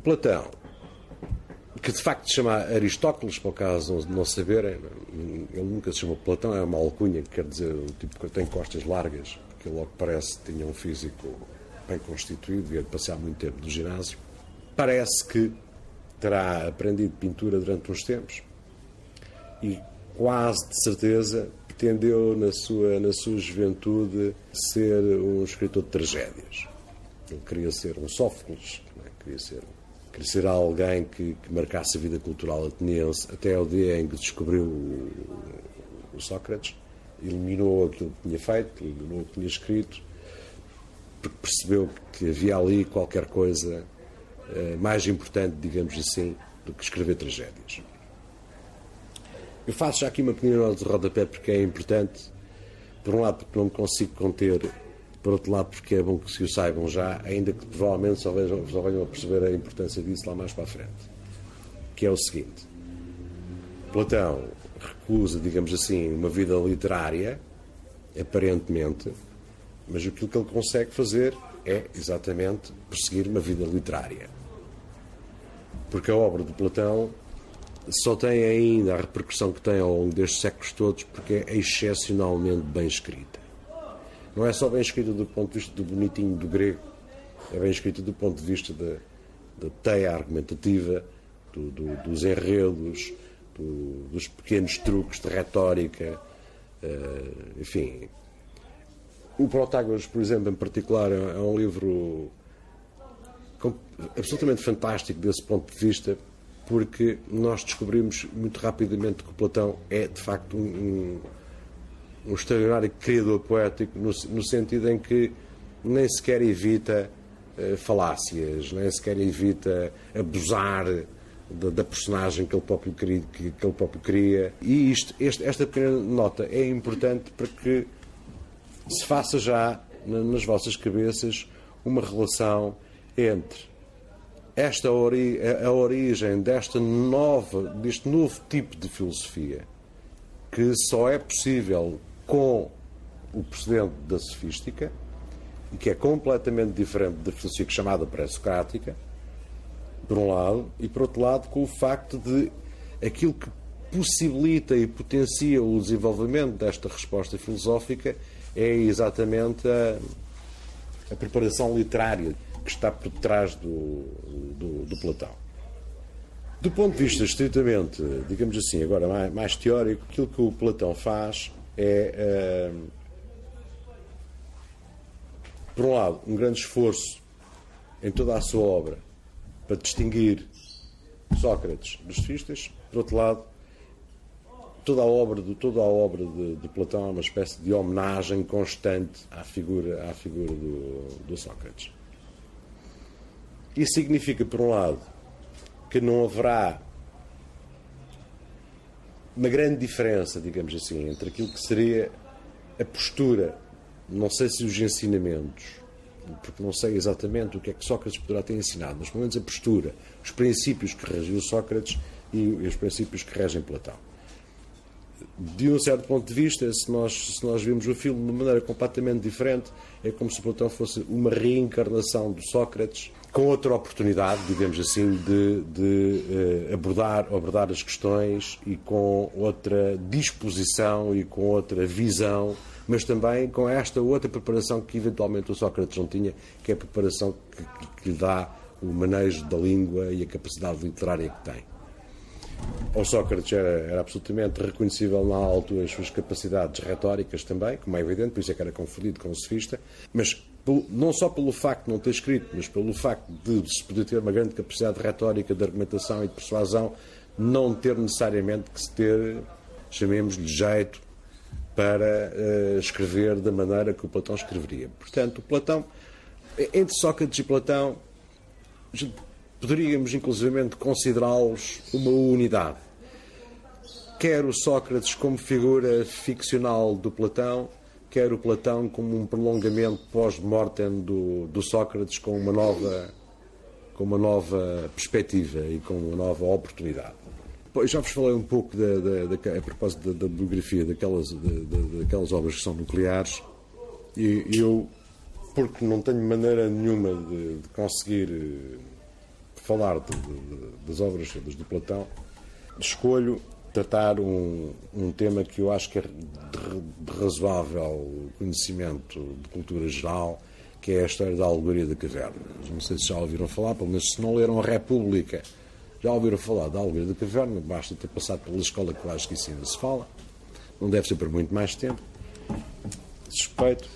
Platão, que de facto se chama Aristóteles, por acaso de não saberem, ele nunca se chamou Platão, é uma alcunha, que quer dizer o tipo que tem costas largas, porque ele, ao que parece, tinha um físico bem constituído, devia passear muito tempo no ginásio. Parece que terá aprendido pintura durante uns tempos e quase de certeza pretendeu na sua juventude ser um escritor de tragédias. Ele queria ser um Sófocles, queria ser alguém que marcasse a vida cultural ateniense até ao dia em que descobriu o Sócrates, eliminou aquilo que tinha feito, eliminou o que tinha escrito, porque percebeu que havia ali qualquer coisa mais importante, digamos assim, do que escrever tragédias. Eu faço já aqui uma pequena nota de rodapé porque é importante, por um lado porque não me consigo conter, por outro lado porque é bom que se o saibam já, ainda que provavelmente só venham a perceber a importância disso lá mais para a frente. Que é o seguinte: Platão recusa, digamos assim, uma vida literária, aparentemente, mas aquilo que ele consegue fazer é exatamente perseguir uma vida literária. Porque a obra de Platão só tem ainda a repercussão que tem ao longo destes séculos todos porque é excepcionalmente bem escrita. Não é só bem escrita do ponto de vista do bonitinho do grego, é bem escrita do ponto de vista da teia argumentativa, dos enredos, dos pequenos truques de retórica, enfim. O Protágoras, por exemplo, em particular, é um livro absolutamente fantástico desse ponto de vista, porque nós descobrimos muito rapidamente que o Platão é, de facto, um extraordinário criador poético, no sentido em que nem sequer evita falácias, nem sequer evita abusar da personagem que ele próprio cria. E esta pequena nota é importante para que se faça já nas vossas cabeças uma relação entre a origem deste novo tipo de filosofia, que só é possível com o precedente da sofística, e que é completamente diferente da filosofia chamada pré-socrática, por um lado, e por outro lado com o facto de aquilo que possibilita e potencia o desenvolvimento desta resposta filosófica é exatamente a preparação literária que está por trás do Platão. Do ponto de vista estritamente, digamos assim, agora mais teórico, aquilo que o Platão faz é, por um lado, um grande esforço em toda a sua obra para distinguir Sócrates dos sofistas. Por outro lado, toda a obra de Platão é uma espécie de homenagem constante à figura do Sócrates. Isso significa, por um lado, que não haverá uma grande diferença, digamos assim, entre aquilo que seria a postura, não sei se os ensinamentos, porque não sei exatamente o que é que Sócrates poderá ter ensinado, mas pelo menos a postura, os princípios que regiam Sócrates e os princípios que regem Platão. De um certo ponto de vista, se nós vimos o filme de uma maneira completamente diferente, é como se Platão fosse uma reencarnação do Sócrates, com outra oportunidade, digamos assim, de abordar as questões e com outra disposição e com outra visão, mas também com esta outra preparação que eventualmente o Sócrates não tinha, que é a preparação que lhe dá o manejo da língua e a capacidade literária que tem. O Sócrates era absolutamente reconhecível na altura as suas capacidades retóricas também, como é evidente, por isso é que era confundido com o sofista, mas não só pelo facto de não ter escrito, mas pelo facto de se poder ter uma grande capacidade retórica, de argumentação e de persuasão, não ter necessariamente que se ter, chamemos-lhe, jeito para escrever da maneira que o Platão escreveria. Portanto, o Platão, entre Sócrates e Platão, poderíamos inclusivamente considerá-los uma unidade. Quer o Sócrates como figura ficcional do Platão, quer o Platão como um prolongamento pós-mortem do Sócrates com uma nova perspectiva e com uma nova oportunidade. Eu já vos falei um pouco a propósito da bibliografia daquelas obras que são nucleares, e eu, porque não tenho maneira nenhuma de conseguir falar das obras todas do Platão, escolho tratar um tema que eu acho que é de razoável conhecimento de cultura geral, que é a história da alegoria da caverna. Não sei se já ouviram falar, pelo menos se não leram a República, já ouviram falar da alegoria da caverna, basta ter passado pela escola que eu acho que isso ainda se fala, não deve ser por muito mais tempo, suspeito.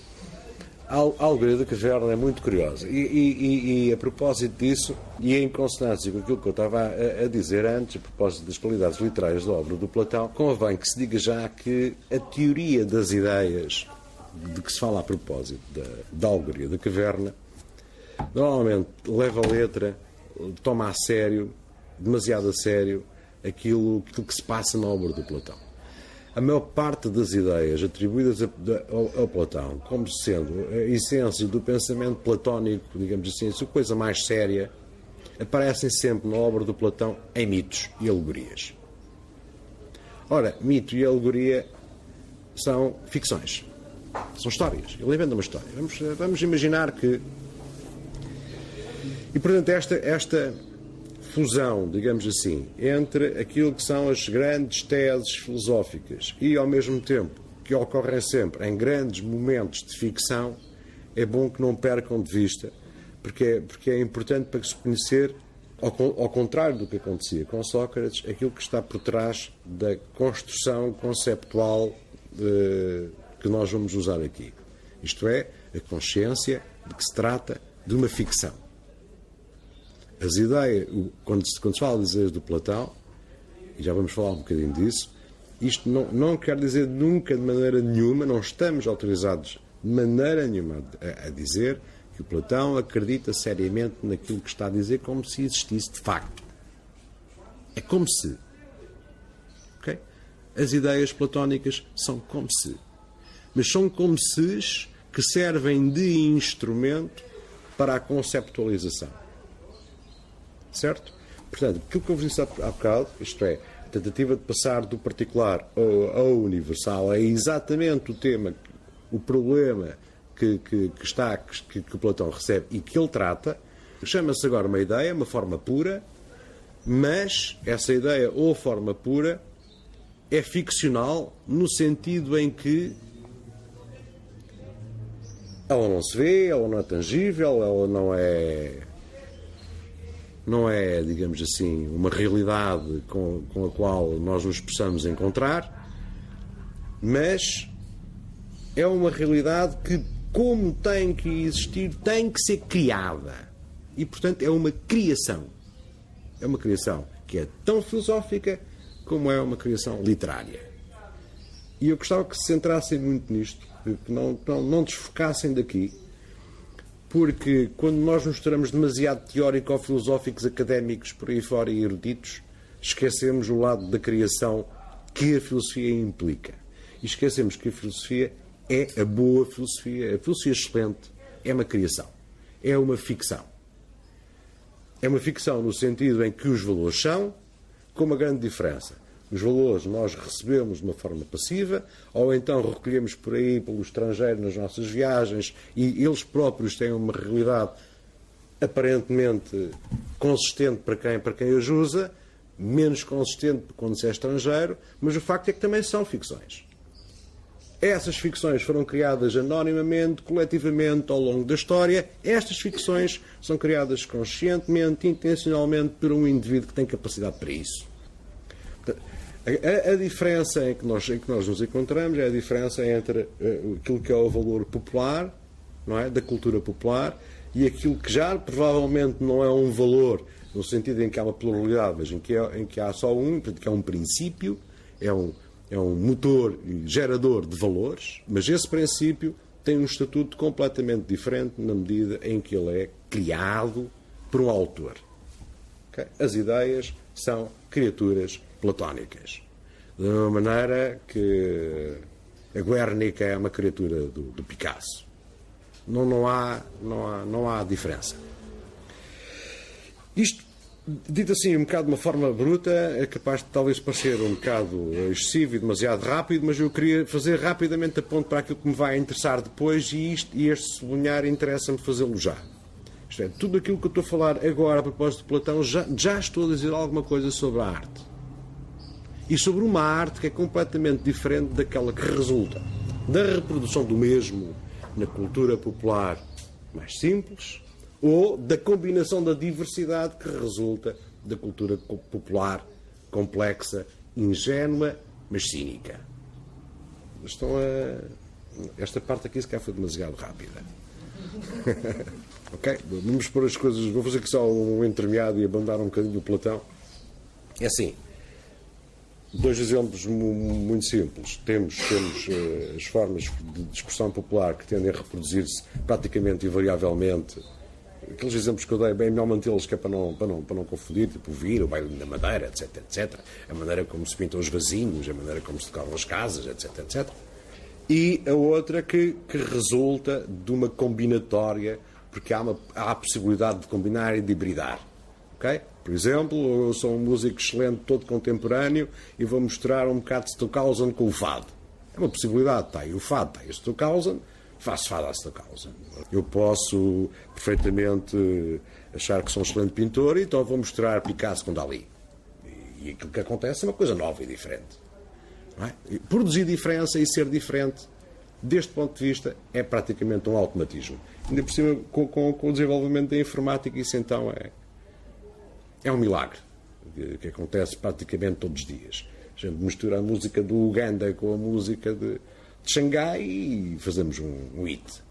A alegoria da caverna é muito curiosa e a propósito disso, e em consonância com aquilo que eu estava a dizer antes, a propósito das qualidades literárias da obra do Platão, convém que se diga já que a teoria das ideias de que se fala a propósito da alegoria da caverna normalmente leva a letra, toma a sério, demasiado a sério, aquilo que se passa na obra do Platão. A maior parte das ideias atribuídas ao Platão como sendo a essência do pensamento platónico, digamos assim, a coisa mais séria, aparecem sempre na obra do Platão em mitos e alegorias. Ora, mito e alegoria são ficções, são histórias. Ele inventa uma história. Vamos imaginar que... E, portanto, esta fusão, digamos assim, entre aquilo que são as grandes teses filosóficas e, ao mesmo tempo, que ocorrem sempre em grandes momentos de ficção, é bom que não percam de vista, porque é importante para se conhecer, ao contrário do que acontecia com Sócrates, aquilo que está por trás da construção conceptual que nós vamos usar aqui. Isto é, a consciência de que se trata de uma ficção. As ideias, quando se fala das ideias do Platão, e já vamos falar um bocadinho disso, isto não quer dizer nunca, de maneira nenhuma, não estamos autorizados de maneira nenhuma a dizer que o Platão acredita seriamente naquilo que está a dizer como se existisse de facto. É como se. Okay? As ideias platónicas são como se. Mas são como se que servem de instrumento para a conceptualização. Certo? Portanto, aquilo que eu vos disse há bocado, isto é, a tentativa de passar do particular ao universal, é exatamente o tema, o problema que o Platão recebe e que ele trata. Chama-se agora uma ideia, uma forma pura, mas essa ideia ou forma pura é ficcional no sentido em que ela não se vê, ela não é tangível, ela não é, digamos assim, uma realidade com a qual nós nos possamos encontrar, mas é uma realidade que, como tem que existir, tem que ser criada. E, portanto, é uma criação. É uma criação que é tão filosófica como é uma criação literária. E eu gostava que se centrassem muito nisto, que não desfocassem daqui, porque quando nós nos tornamos demasiado teórico-filosóficos, académicos, por aí fora e eruditos, esquecemos o lado da criação que a filosofia implica. E esquecemos que a filosofia é a boa filosofia, a filosofia excelente é uma criação, é uma ficção. É uma ficção no sentido em que os valores são, com uma grande diferença. Os valores nós recebemos de uma forma passiva, ou então recolhemos por aí pelo estrangeiro nas nossas viagens e eles próprios têm uma realidade aparentemente consistente para quem os usa, menos consistente quando se é estrangeiro, mas o facto é que também são ficções. Essas ficções foram criadas anonimamente, coletivamente, ao longo da história. Estas ficções são criadas conscientemente, intencionalmente, por um indivíduo que tem capacidade para isso. A diferença em que nós nos encontramos é a diferença entre aquilo que é o valor popular, não é? Da cultura popular, e aquilo que já provavelmente não é um valor, no sentido em que há uma pluralidade, mas em que há só um, que é um princípio, é um motor gerador de valores, mas esse princípio tem um estatuto completamente diferente na medida em que ele é criado por um autor. Okay? As ideias são criaturas platónicas. Da mesma maneira que a Guernica é uma criatura do Picasso. Não há diferença. Isto, dito assim, um bocado de uma forma bruta, é capaz de talvez parecer um bocado excessivo e demasiado rápido, mas eu queria fazer rapidamente a ponto para aquilo que me vai interessar depois e este sublinhar interessa-me fazê-lo já. Isto é, tudo aquilo que eu estou a falar agora a propósito de Platão, já estou a dizer alguma coisa sobre a arte. E sobre uma arte que é completamente diferente daquela que resulta da reprodução do mesmo na cultura popular mais simples ou da combinação da diversidade que resulta da cultura popular complexa, ingênua, mas cínica. Esta parte aqui se calhar foi demasiado rápida. Ok? Vamos pôr as coisas. Vou fazer aqui só um intermeado e abandonar um bocadinho o Platão. É assim. 2 exemplos muito simples. Temos as formas de expressão popular que tendem a reproduzir-se praticamente invariavelmente. Aqueles exemplos que eu dei, bem melhor mantê-los, que é para não confundir, tipo o vira, o baile da madeira, etc, etc. A maneira como se pintam os vasinhos, a maneira como se decoram as casas, etc, etc. E a outra que resulta de uma combinatória, porque há a possibilidade de combinar e de hibridar. Okay? Por exemplo, eu sou um músico excelente, todo contemporâneo, e vou mostrar um bocado de Stockhausen com o fado. É uma possibilidade, está aí o fado, está aí o Stockhausen, faço fado a Stockhausen. Eu posso perfeitamente achar que sou um excelente pintor, então vou mostrar Picasso com Dalí. E aquilo que acontece é uma coisa nova e diferente. Não é? E produzir diferença e ser diferente, deste ponto de vista, é praticamente um automatismo. Ainda por cima, com o desenvolvimento da informática, isso então é um milagre que acontece praticamente todos os dias. A gente mistura a música do Uganda com a música de Xangai e fazemos um hit.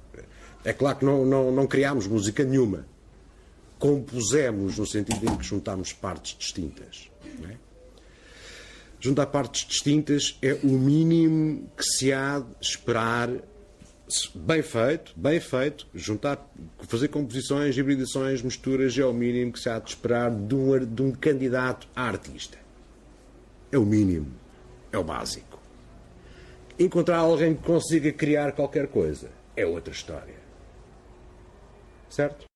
É claro que não criámos música nenhuma. Compusemos no sentido em que juntámos partes distintas. Não é? Juntar partes distintas é o mínimo que se há de esperar. Bem feito, fazer composições, hibridações, misturas é o mínimo que se há de esperar de um candidato a artista. É o mínimo, é o básico. Encontrar alguém que consiga criar qualquer coisa é outra história. Certo?